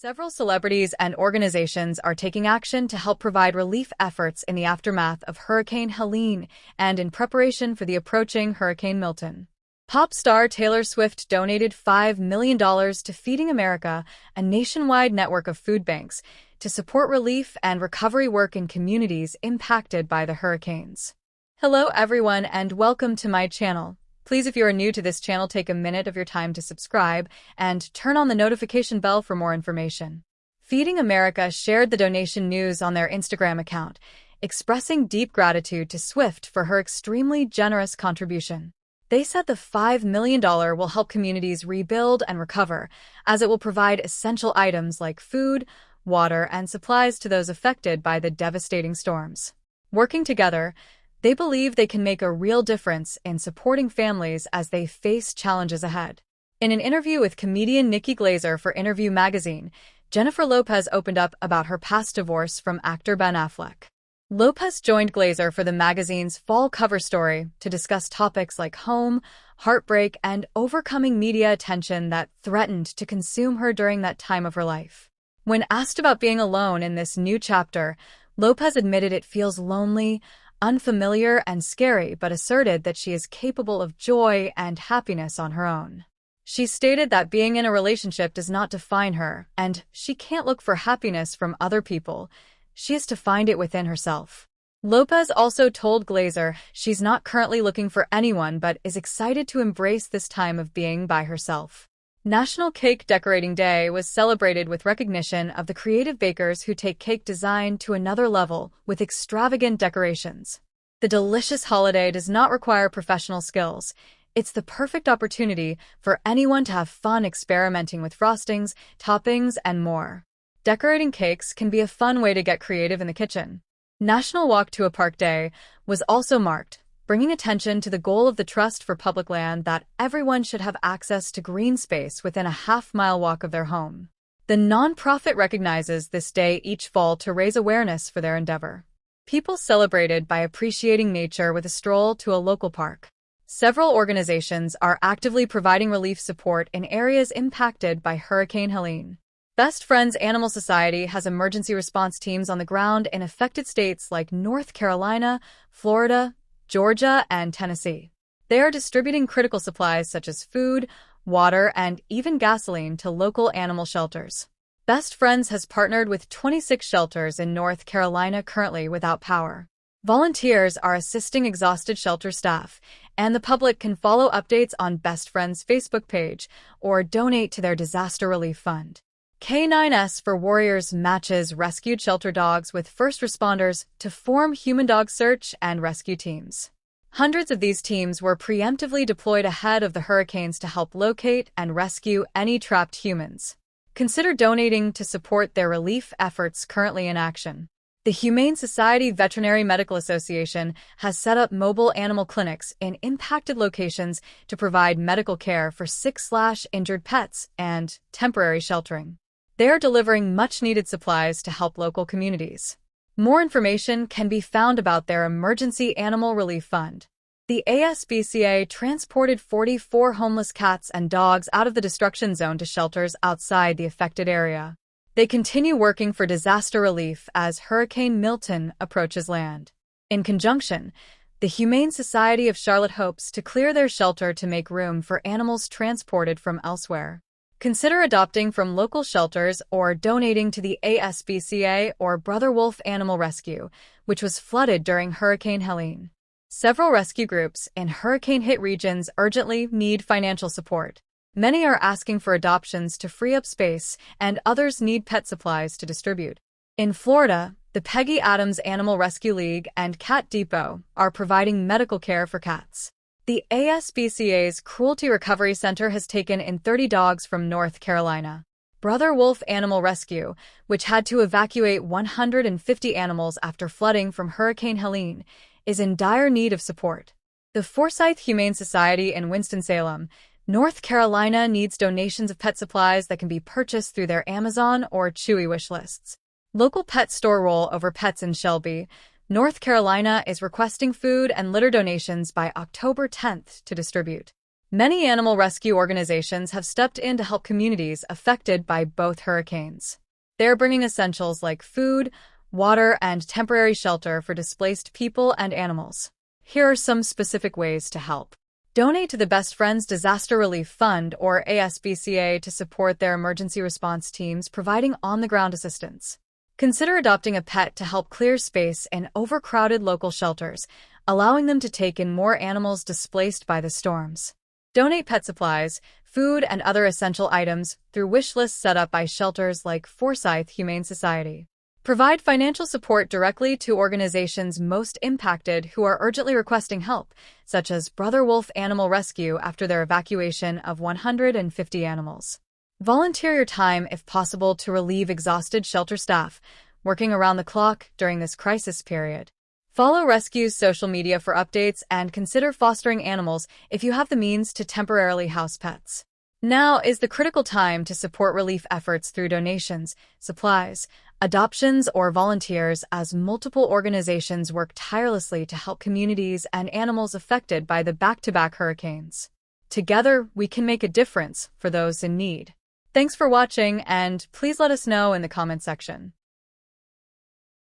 Several celebrities and organizations are taking action to help provide relief efforts in the aftermath of Hurricane Helene and in preparation for the approaching Hurricane Milton. Pop star Taylor Swift donated $5 million to Feeding America, a nationwide network of food banks, to support relief and recovery work in communities impacted by the hurricanes. Hello everyone and welcome to my channel. Please, if you are new to this channel, take a minute of your time to subscribe and turn on the notification bell for more information. Feeding America shared the donation news on their Instagram account, expressing deep gratitude to Swift for her extremely generous contribution. They said the $5 million will help communities rebuild and recover, as it will provide essential items like food, water, and supplies to those affected by the devastating storms. Working together, they believe they can make a real difference in supporting families as they face challenges ahead. In an interview with comedian Nikki Glazer for Interview magazine, Jennifer Lopez opened up about her past divorce from actor Ben Affleck. Lopez joined Glazer for the magazine's fall cover story to discuss topics like home, heartbreak, and overcoming media attention that threatened to consume her during that time of her life. When asked about being alone in this new chapter, Lopez admitted it feels lonely, unfamiliar, and scary, but asserted that she is capable of joy and happiness on her own. She stated that being in a relationship does not define her, and she can't look for happiness from other people. She has to find it within herself. Lopez also told Glazer she's not currently looking for anyone but is excited to embrace this time of being by herself. National Cake Decorating Day was celebrated with recognition of the creative bakers who take cake design to another level with extravagant decorations. The delicious holiday does not require professional skills. It's the perfect opportunity for anyone to have fun experimenting with frostings, toppings, and more. Decorating cakes can be a fun way to get creative in the kitchen. National Walk to a Park Day was also marked, bringing attention to the goal of the Trust for Public Land that everyone should have access to green space within a half-mile walk of their home. The nonprofit recognizes this day each fall to raise awareness for their endeavor. People celebrated by appreciating nature with a stroll to a local park. Several organizations are actively providing relief support in areas impacted by Hurricane Helene. Best Friends Animal Society has emergency response teams on the ground in affected states like North Carolina, Florida, Georgia, and Tennessee. They are distributing critical supplies such as food, water, and even gasoline to local animal shelters. Best Friends has partnered with 26 shelters in North Carolina currently without power. Volunteers are assisting exhausted shelter staff, and the public can follow updates on Best Friends' Facebook page or donate to their disaster relief fund. K9S for Warriors matches rescued shelter dogs with first responders to form human dog search and rescue teams. Hundreds of these teams were preemptively deployed ahead of the hurricanes to help locate and rescue any trapped humans. Consider donating to support their relief efforts currently in action. The Humane Society Veterinary Medical Association has set up mobile animal clinics in impacted locations to provide medical care for sick/injured pets and temporary sheltering. They are delivering much-needed supplies to help local communities. More information can be found about their Emergency Animal Relief Fund. The ASPCA transported 44 homeless cats and dogs out of the destruction zone to shelters outside the affected area. They continue working for disaster relief as Hurricane Milton approaches land. In conjunction, the Humane Society of Charlotte hopes to clear their shelter to make room for animals transported from elsewhere. Consider adopting from local shelters or donating to the ASPCA or Brother Wolf Animal Rescue, which was flooded during Hurricane Helene. Several rescue groups in hurricane-hit regions urgently need financial support. Many are asking for adoptions to free up space, and others need pet supplies to distribute. In Florida, the Peggy Adams Animal Rescue League and Cat Depot are providing medical care for cats. The ASPCA's Cruelty Recovery Center has taken in 30 dogs from North Carolina. Brother Wolf Animal Rescue, which had to evacuate 150 animals after flooding from Hurricane Helene, is in dire need of support. The Forsyth Humane Society in Winston-Salem, North Carolina needs donations of pet supplies that can be purchased through their Amazon or Chewy wish lists. Local pet store Roll Over Pets in Shelby, North Carolina is requesting food and litter donations by October 10th to distribute. Many animal rescue organizations have stepped in to help communities affected by both hurricanes. They're bringing essentials like food, water, and temporary shelter for displaced people and animals. Here are some specific ways to help. Donate to the Best Friends Disaster Relief Fund, or ASBCA, to support their emergency response teams providing on-the-ground assistance. Consider adopting a pet to help clear space in overcrowded local shelters, allowing them to take in more animals displaced by the storms. Donate pet supplies, food, and other essential items through wish lists set up by shelters like Forsyth Humane Society. Provide financial support directly to organizations most impacted who are urgently requesting help, such as Brother Wolf Animal Rescue after their evacuation of 150 animals. Volunteer your time if possible to relieve exhausted shelter staff, working around the clock during this crisis period. Follow Rescue's social media for updates and consider fostering animals if you have the means to temporarily house pets. Now is the critical time to support relief efforts through donations, supplies, adoptions, or volunteers as multiple organizations work tirelessly to help communities and animals affected by the back-to-back hurricanes. Together, we can make a difference for those in need. Thanks for watching, and please let us know in the comment section.